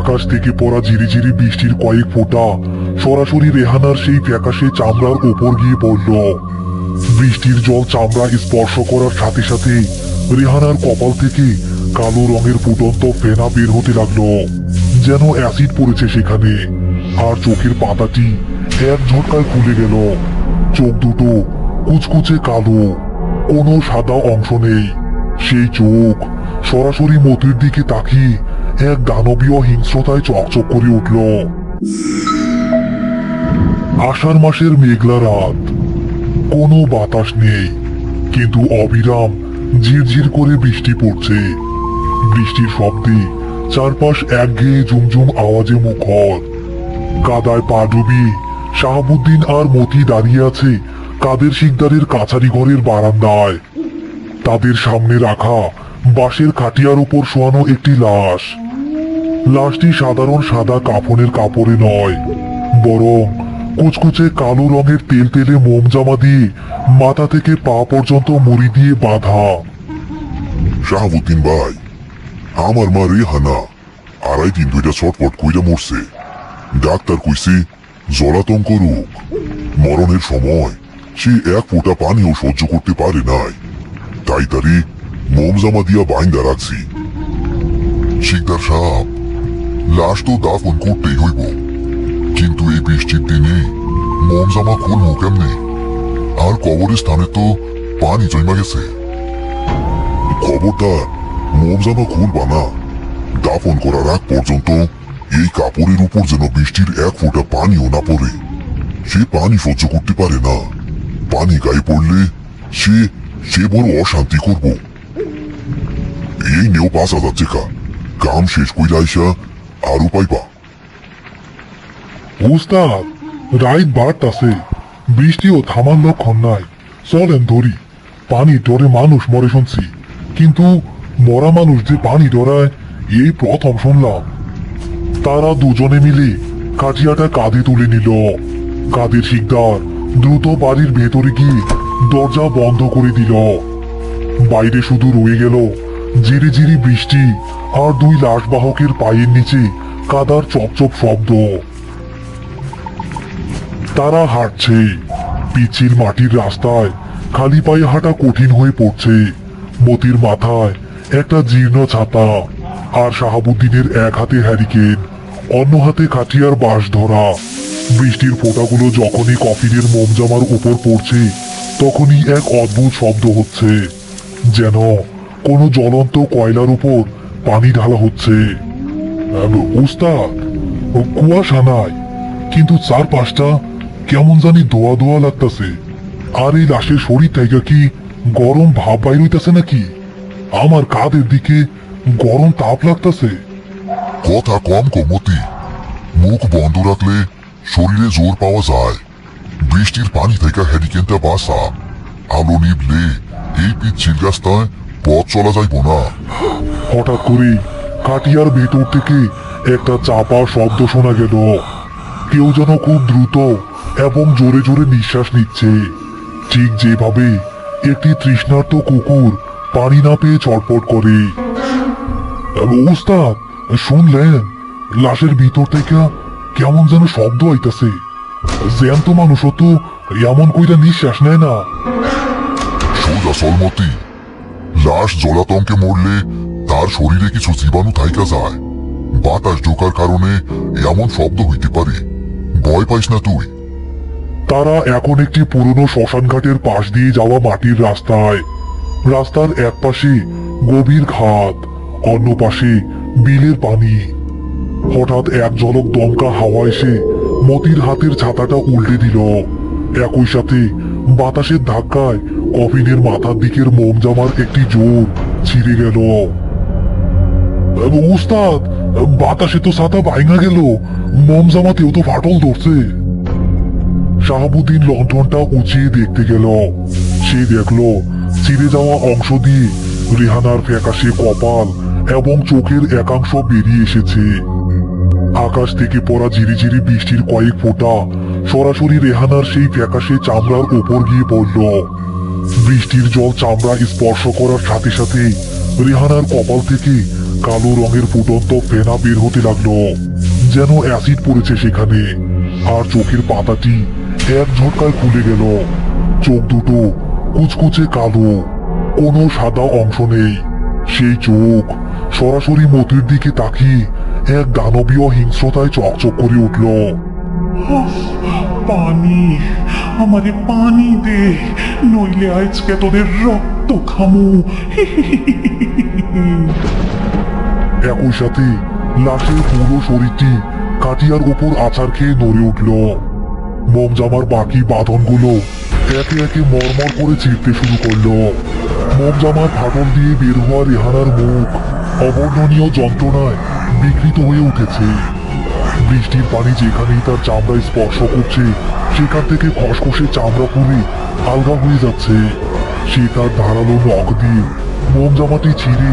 আকাশ থেকে পড়া ঝিরিঝিরি বৃষ্টির কয়েক ফোঁটা সরাসরি রেহানার সেই ফ্যাকাশে চামড়ার ওপর গিয়ে পড়ল। বৃষ্টির জল চামড়া স্পর্শ করার সাথে সাথে রেহানার কপাল থেকে কালো রঙের ফুটন্ত ফেনা বের হতে লাগলো, যেন অ্যাসিড পড়েছে সেখানে। আর চোখের পাতাটি এক ঝটকায় খুলে গেল। চোখ দুটো কুচকুচে কালো, কোনো সাদা অংশ নেই। সেই চোখ সরাসরি মতির দিকে তাকিয়ে এক দানবীয় হিংস্রতায় চকচক করে উঠল। আষাঢ় মাসের মেঘলা রাত, কোনো বাতাস নেই, কিন্তু অবিরাম ঝিরঝির করে বৃষ্টি পড়ছে। বৃষ্টির শব্দে চারপাশ একঘেয়ে ঝুমঝুম আওয়াজে মুখর। কাদায় পা ডুবিয়ে শাহাবুদ্দিন আর মতি দাঁড়িয়ে আছে কাদের শিকদারের কাছারি ঘরের বারান্দায়। তাদের সামনে রাখা বাঁশের খাটিয়ার উপর শোয়ানো একটি লাশ। লাশটি সাধারণ সাদা কাফনের কাপড়ে নয়, বরং কুচকুচে কালো রঙের তেলতেলে মোমজামা দিয়ে মাথা থেকে পা পর্যন্ত মুড়ি দিয়ে বাঁধা। শাহাবুদ্দিন ভাই, আমার মা রেহানা 2.5 দিন ধরে ছটফট কইরা মরছে। ডাক্তার কইছে জলাতঙ্ক রোগ। মরণের সময় সে এক ফোঁটা পানিও সহ্য করতে পারে নাই, তাই তারে মোমজামা দিয়া বাইন্দা রাখছি। শিকদার সাহেব, লাশ তো দাফন করতেই হইব, কিন্তু এই বৃষ্টির দিনে মোমজামা খুলবো কেমনে? আর কবরস্থানে তো পানি জমা গেছে। খবরদার মোমজামা খুলবা না। দাফন করার আগ পর্যন্ত এই কাপড়ের উপর যেন বৃষ্টির এক ফোঁটা পানিও না পড়ে। সে পানি সহ্য করতে পারে না। পানি গায়ে পড়লে সে বড় অশান্তি করব। এই নেও 5,000 টাকা, কাম শেষ কইরা আইসা আরো পাইবা। উস্তাদ, রাইত বাড়তাছে, বৃষ্টিও থামার লক্ষণ নাই। চলেন ধরি। পানি ডরে মানুষ মরে শুনছি, কিন্তু মরা মানুষ যে পানি ডরায় এই প্রথম শুনলাম। তারা দুজনে মিলে কাঠিয়াটা কাঁধে তুলে নিল। কাঁধের শিকদার দ্রুত বাড়ির ভেতরে গিয়ে দরজা বন্ধ করে দিল। বাইরে শুধু রয়ে গেল ঝিরি ঝিরি বৃষ্টি আর 2 লাশবাহকের পায়ের নিচে কাদার চপচপ শব্দ। তারা হাঁটছে, পিচ্ছিল মাটির রাস্তায় খালি পায়ে হাঁটা কঠিন হয়ে পড়ছে। মতির মাথায় একটা জীর্ণ ছাতা, আর শাহাবুদ্দিনের এক হাতে হ্যারিকেন, অন্য হাতে খাটিয়ার বাঁশ ধরা। বৃষ্টির ফোঁটাগুলো যখনই কফিনের মোমজামার উপর পড়ছে, তখনই এক অদ্ভুত শব্দ হচ্ছে, যেন কোনো জ্বলন্ত কয়লার উপর পানি ঢালা হচ্ছে। উস্তাদ, কুয়াশা নাই, কিন্তু চারপাশটা কেমন জানি দোয়া দোয়া লাগতেছে। আর এই লাশের শরীর থেকে কি গরম ভাব বাইর হইতেছে নাকি? আমার কাঁধের দিকে গরম তাপ লাগতেছে। কথা কম মতি, মুখ বন্ধ রাখলে শরীরে জোর পাওয়া যায়। বৃষ্টির পানি থেকে হ্যারিকেনটা বাসা। আলো নিবলে এই পিচ্ছিল রাস্তায় পথ চলা যাইব না। হঠাৎ করে কাটিয়ার ভেতর থেকে একটা চাপা শব্দ শোনা গেল। কেউ যেন খুব দ্রুত এবং জোরে জোরে নিঃশ্বাস নিচ্ছে, ঠিক যেভাবে একটি তৃষ্ণার্ত কুকুর পানি না পেয়ে ছটফট করে। উস্তাদ, শুনলেন? লাশের ভিতর থেকে কেমন যেন শব্দ আইতাছে। জ্যান্ত মানুষও তো এমন কইরা নিঃশ্বাস নেয় না। সোজা সলমতি, লাশ জলাতঙ্কে মরলে তার শরীরে কিছু জীবাণু থাইকা যায়। বাতাস ঢোকার কারণে এমন শব্দ হইতে পারে। ভয় পাইস না তুই। তারা এখন একটি পুরনো শ্মশান ঘাটের পাশ দিয়ে যাওয়া মাটির রাস্তায়। রাস্তার এক পাশে গভীর খাদ, অন্য পাশে বিলের পানি। হঠাৎ এক ঝলক দমকা হাওয়া এসে মতির হাতের ছাতাটা উল্টে দিল। একই সাথে বাতাসের ধাক্কায় কফিনের মাথার দিকের মোমজামার একটি জোর ছিঁড়ে গেল। উস্তাদ, বাতাসে তো ছাতা ভাঙা গেল, মোমজামাতেও তো ফাটল ধরছে। শাহাবুদ্দিন লণ্ঠনটা উঁচিয়ে দেখতে গেল। সে দেখলো ছিঁড়ে যাওয়া অংশ দিয়ে রেহানার ফ্যাকাশে কপাল এবং চোখের একাংশ বেরিয়ে এসেছে। আকাশ থেকে পড়া ঝিরিঝিরি বৃষ্টির কয়েক ফোঁটা সরাসরি রেহানার সেই ফ্যাকাশে চামড়ার উপর গিয়ে পড়ল। বৃষ্টির জল চামড়া স্পর্শ করার সাথে সাথে রেহানার কপাল থেকে কালো রঙের ফুটন্ত ফেনা বের হতে লাগলো, যেন অ্যাসিড পড়েছে সেখানে। আর চোখের পাতাটি এক ঝটকায় খুলে গেল। চোখ দুটো কুচকুচে কালো, কোনো সাদা অংশ নেই। সেই চোখ সরাসরি মতির দিকে তাকিয়ে এক দানবীয় হিংস্রতায় চকচক করে উঠল। পানি, আমারে পানি দে, নইলে আজকে তোদের রক্ত খামু। একই সাথে লাশের পুরো শরীরটি কাটিয়ার উপর আছাড় খেয়ে নড়ে উঠল। মোমজামার বাকি বাঁধনগুলো একে একে মরমর করে ছিঁড়তে শুরু করলো। মোমজামার ফাটল দিয়ে বের হওয়া রেহানার মুখ অবর্ণনীয় যন্ত্রণায় বিকৃত হয়ে উঠেছে। বৃষ্টির পানি যেখানেই তার চামড়ায় স্পর্শ করছে, সেখান থেকে খসখসে চামড়া পুড়ে আলগা হয়ে যাচ্ছে। সে তার ধারালো নখ দিয়ে মোমজামাটি ছিঁড়ে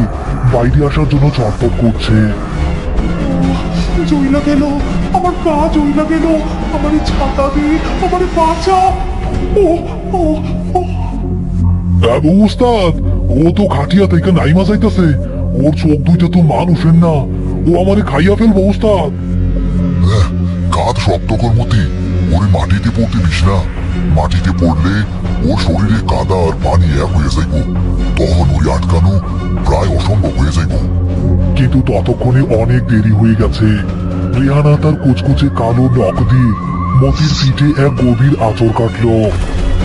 বাইরে আসার জন্য ছটফট করছে। জইলা গেল, আমার পা জইলা গেল, আমার ছাতা দে, আমার বাঁচা। ও ও ও উস্তাদ, ও তো খাটিয়া থেকে নাইমা যাইতেছে। ওর চোখ দুইটা তো মানুষের না, ও আমারে খাইয়া ফেলবো উস্তাদ। কাঁধ শক্ত কর মতি, ওরে মাটিতে পড়তে দিস না। মাটিতে পড়লে ওর শরীরে কাদা আর পানি এক হয়ে যাইব, তখন ওরে আটকানো প্রায় অসম্ভব হয়ে যাইব। কিন্তু ততক্ষণে অনেক দেরি হয়ে গেছে। রেহানা তার কুচকুচে কালো নখ দিয়ে মতির পিঠে এক গভীর আঁচড় কাটল।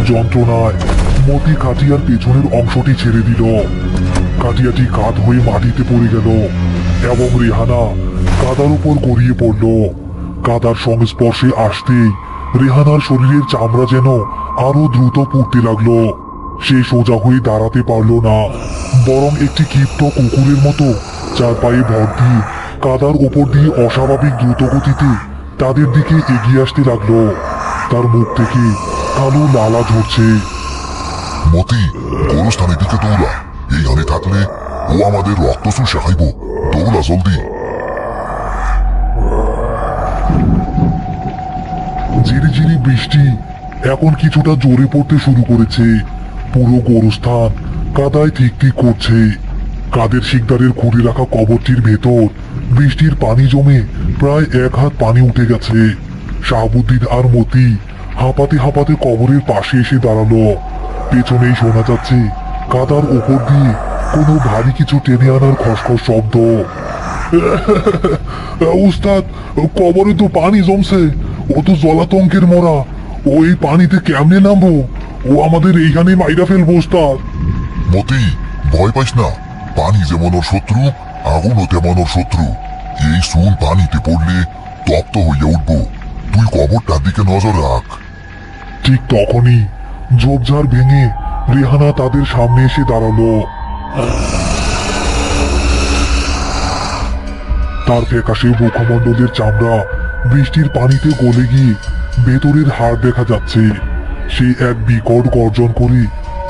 যন্ত্রণায় মতি কাটিয়ার পেছনের অংশটি ছেড়ে দিল। কাটিয়াটি কাত হয়ে মাটিতে পড়ে গেল এবং রেহানা কাদার উপর গড়িয়ে পড়ল। কাদার সংস্পর্শে আসতেই রেহানার শরীরের চামড়া যেন আরো দ্রুত পুড়তে লাগলো। সে সোজা হয়ে দাঁড়াতে পারল না, বরং একটি ক্ষিপ্ত কুকুরের মতো চার পায়ে ভর দিয়ে কাদার উপর দিয়ে অস্বাভাবিক দ্রুত গতিতে তাদের দিকে এগিয়ে আসতে লাগলো। তার মুখ থেকে কালো লালা ঝরছে। মতি, গোরস্থানের দিকে দৌড়া। এইখানে থাকলে ও আমাদের রক্ত চুষে খাইব। দৌড়া জলদি। ঝিরি ঝিরি বৃষ্টি এখন কিছুটা জোরে পড়তে শুরু করেছে। পুরো গোরস্থান কাদায় ঠিক ঠিক করছে। কাদের শিকদারের খুঁড়ে রাখা কবরটির ভেতর বৃষ্টির পানি জমে প্রায় 1 হাত পানি উঠে গেছে। শাহাবুদ্দিন আর মতি হাঁপাতে হাঁপাতে কবরের পাশে এসে দাঁড়ালো। পেছনেই শোনা যাচ্ছে কাদার উপর দিয়ে কোনো ভারী কিছু টেনে আনার খসখস শব্দ। উস্তাদ, কবরে তো পানি জমছে। ও তো জলাতঙ্কের মরা। ও এই পানিতে কেমনে নামবো? ও আমাদের এইখানে মাইরা ফেলবো উস্তাদ। মতি, ভয় পাইস না। পানি যেমন ওর শত্রু, আগুনও তেমন ওর শত্রু। এই সুন পানিতে পড়লে তপ্ত হইয়া উঠব। তুই কবরটার দিকে নজর রাখ। ঠিক তখনই ঝোপঝাড় ভেঙে রেহানা তাদের সামনে এসে দাঁড়ালো। তার ফ্যাকাশে মুখমণ্ডলের চামড়া বৃষ্টির পানিতে গলে গিয়ে ভেতরের হাড় দেখা যাচ্ছে। সে এক বিকট গর্জন করে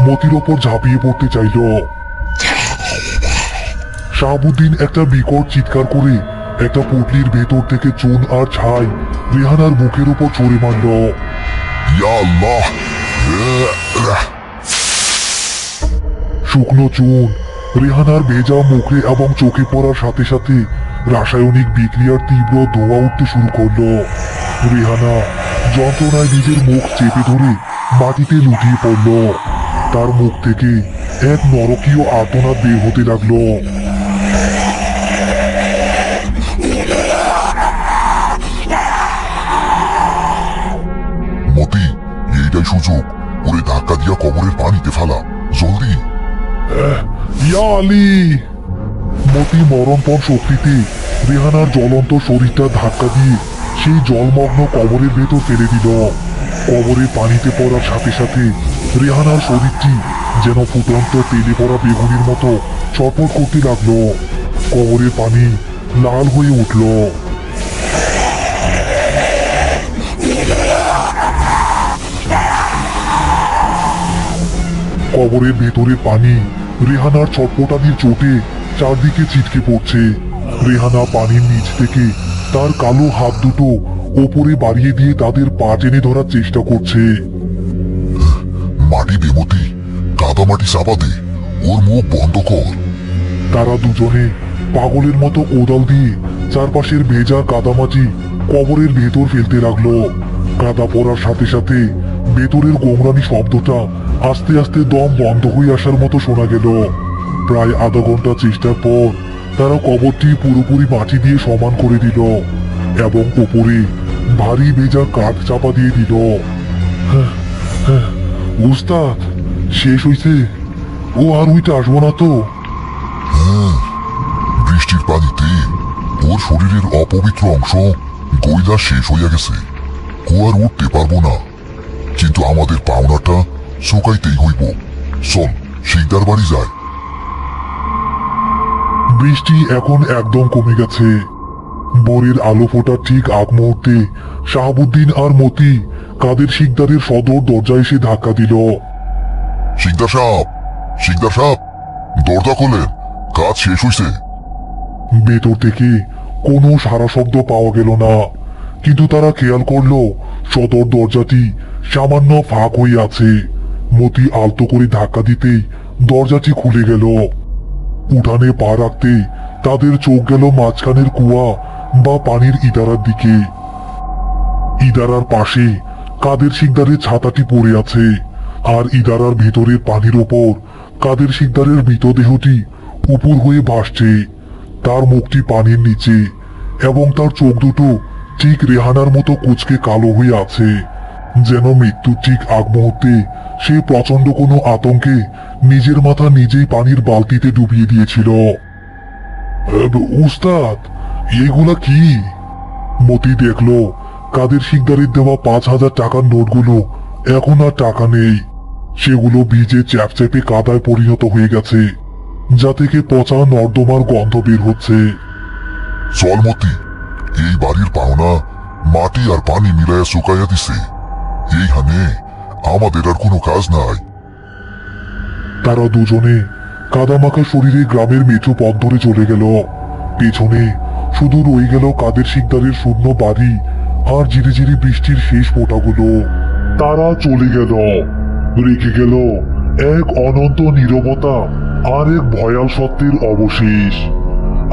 মতির ওপর ঝাঁপিয়ে পড়তে চাইল। শাহাবুদ্দিন একটা বিকট চিৎকার করে একটা পুটলির ভেতর থেকে চুন আর ছাই রেহানার মুখের উপর ছড়ে মারল। ইয়া আল্লাহ! শুকনো চুন রেহানার ভেজা মুখে এবং চোখে পড়ার সাথে সাথে রাসায়নিক বিক্রিয়ার তীব্র ধোঁয়া উঠতে শুরু করলো। রেহানা যন্ত্রণায় নিজের মুখ চেপে ধরে মাটিতে লুটিয়ে পড়ল। তার মুখ থেকে এক নরকীয় আর্তনাদ বের হতে লাগলো। মতি, এইটাই সুযোগ। ওরে ধাক্কা দিয়া কবরের পানিতে ফেলা জলদি। ইয়া আলী! মতি মরণপণ শক্তিতে রেহানার জ্বলন্ত শরীরটা ধাক্কা দিয়ে সেই জলমগ্ন কবরের ভেতর ফেলে দিল। কবরের পানিতে পড়ার সাথে সাথে রেহানার শরীরটি যেন ফুটন্ত তেলে পড়া বেগুনের মতো ছটফট করতে লাগলো। কবরের পানি লাল হয়ে উঠল। কবরের ভেতরের পানি রেহানার ছটফটানির চোটে চারদিকে ছিটকে পড়ছে। রেহানা পানির নিচ থেকে তার কালো হাত দুটো ওপরে বাড়িয়ে দিয়ে তাদের পা টেনে ধরার চেষ্টা করছে। মাটি দে মতি, কাদা মাটি চাপা দে, ওর মুখ বন্ধ কর। তারা দুজনে পাগলের মতো কোদাল দিয়ে চারপাশের ভেজা কাদামাটি কবরের ভেতর ফেলতে লাগলো। কাদা পড়ার সাথে সাথে ভেতরের গোমরানি শব্দটা আস্তে আস্তে দম বন্ধ হয়ে আসার মতো শোনা গেল। প্রায় আধা ঘন্টা চেষ্টার পর তারা কবরটি পুরোপুরি মাটি দিয়ে সমান করে দিল এবং উপরে ভারী ভেজা কাঠ চাপা দিয়ে দিল। উস্তাদ, শেষ হইছে? ও আর উইটা আসবো না তো? বৃষ্টির পানিতে ওর শরীরের অপবিত্র অংশ গইলা শেষ হইয়া গেছে। ও আর উঠতে পারবো না, কিন্তু আমাদের পাওনাটা শুকাইতেই হইব। চল শিকদার বাড়ি যায়। বৃষ্টি এখন একদম কমে গেছে। ভোরের আলো ফোটার ঠিক আগ মুহূর্তে শাহাবুদ্দিন আর মতি কাদের শিকদারের সদর দরজায় এসে ধাক্কা দিল। শিকদার সাহেব, শিকদার সাহেব, দরজা খোলেন, কাজ শেষ হইছে। ভেতর থেকে কোনো সারা শব্দ পাওয়া গেল না, কিন্তু তারা খেয়াল করলো সদর দরজাটি সামান্য ফাঁক হয়ে আছে। মতি আলতো করে ধাক্কা দিতেই দরজাটি খুলে গেল। উঠানে পা রাখতে তাদের চোখ গেল মাঝখানের কুয়া বা পানির ইদারার দিকে। ইদারার পাশে কাদের শিকদারের ছাতাটি পড়ে আছে, আর ইদারার ভেতরের পানির ওপর কাদের শিকদারের মৃতদেহটি উপর হয়ে ভাসছে। তার মুখটি পানির নিচে এবং তার চোখ দুটো ঠিক রেহানার মতো কুচকে কালো হয়ে আছে, যেন মৃত্যুর ঠিক আগ মুহূর্তে সে প্রচন্ড কোনো আতঙ্কে নিজের মাথা নিজেই পানির বালতিতে ডুবিয়ে দিয়েছিল। উস্তাদ, এগুলা কি? মতি দেখলো কাদের শিকদারের দেওয়া 5,000 টাকার নোটগুলো এখন আর টাকা নেই। সেগুলো ভিজে চ্যাপচ্যাপে কাদায় পরিণত হয়ে গেছে, যা থেকে পচা নর্দমার গন্ধ বের হচ্ছে। চল মতি, এই বাড়ির পাওনা মাটি আর পানি মিলাইয়া শুকাইয়া দিছে। এইখানে আমাদের আর কোনো কাজ নাই। তারা দুজনে কাদামাখা শরীরে গ্রামের মেঠো পথ ধরে চলে গেল। পেছনে শুধু রয়ে গেল কাদের শিকদারের শূন্য বাড়ি আর ধীরে ধীরে বৃষ্টির শেষ ফোঁটাগুলো। তারা চলে গেল, রেখে গেল এক অনন্ত নীরবতা আর এক ভয়াল সত্যের অবশেষ।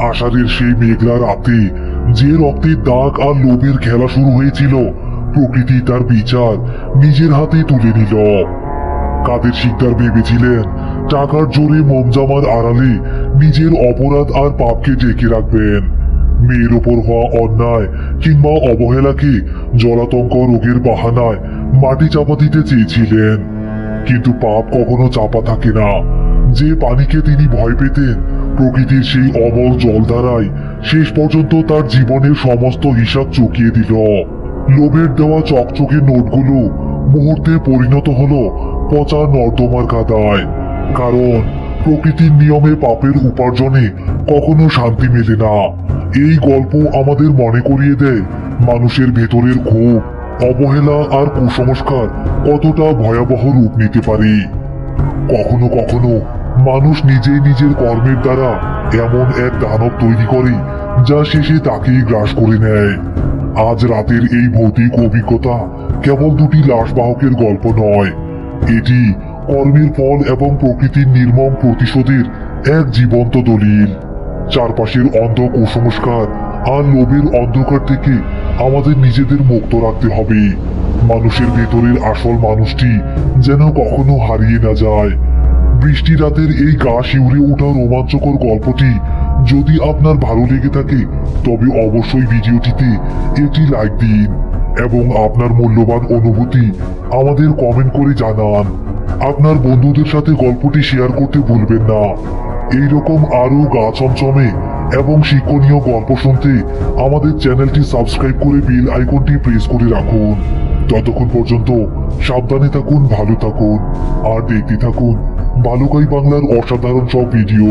আষাঢ়ের সেই মেঘলা রাতে যে রক্তের দাগ আর লোভের খেলা শুরু হয়েছিল, প্রকৃতি তার বিচার নিজের হাতে তুলে নিল। কাদের শিকদার ভেবেছিলেন টাকার জোরে মোমজামার আড়ালে নিজের অপরাধ আর পাপকে ঢেকে রাখবেন। মেয়ের ওপর হওয়া অন্যায় কিংবা অবহেলাকে জলাতঙ্ক রোগের বাহানায় মাটি চাপা দিতে চেয়েছিলেন, কিন্তু পাপ কখনো চাপা থাকে না। যে পানিকে তিনি ভয় পেতেন, প্রকৃতির সেই অমর জলধারায় শেষ পর্যন্ত তার জীবনের সমস্ত হিসাব চুকিয়ে দিল। লোভের দেওয়া চকচকে নোটগুলো মুহূর্তে পরিণত হলো পচা নর্দমার কাদায়। কারণ প্রকৃতির নিয়মে পাপের উপার্জনে কখনো শান্তি মেলে না। এই গল্প আমাদের মনে করিয়ে দেয় মানুষের ভেতরের ক্ষোভ, অবহেলা আর কুসংস্কার কতটা ভয়াবহ রূপ নিতে পারে। কখনো কখনো মানুষ নিজেই নিজের কর্মের দ্বারা এমন এক দানব তৈরি করে যা শেষে তাকেই গ্রাস করে নেয়। আজ রাতের এই ভৌতিক অভিজ্ঞতা কেবল দুটি লাশবাহকের গল্প নয়, এটি কর্মের ফল এবং প্রকৃতির নির্মম প্রতিশোধের এক জীবন্ত দলিল। চারপাশের অন্ধ কুসংস্কার আর লোভের অন্ধকার থেকে আমাদের নিজেদের মুক্ত রাখতে হবে। মানুষের ভেতরের আসল মানুষটি যেন কখনো হারিয়ে না যায়। বৃষ্টি রাতের এই গা শিউরে ওঠা রোমাঞ্চকর গল্পটি যদি আপনার ভালো লেগে থাকে, তবে অবশ্যই ভিডিওটিতে একটি লাইক দিন এবং আপনার মূল্যবান অনুভূতি আমাদের কমেন্ট করে জানান। আপনার বন্ধুদের সাথে গল্পটি শেয়ার করতে ভুলবেন না। এইরকম আরো গা চমচমে এবং শিক্ষণীয় গল্প শুনতে আমাদের চ্যানেলটি সাবস্ক্রাইব করে বেল আইকনটি প্রেস করে রাখুন। ততক্ষণ পর্যন্ত সাবধানে থাকুন, ভালো থাকুন আর দেখতে থাকুন বালুকাই বাংলার অসাধারণ সব ভিডিও।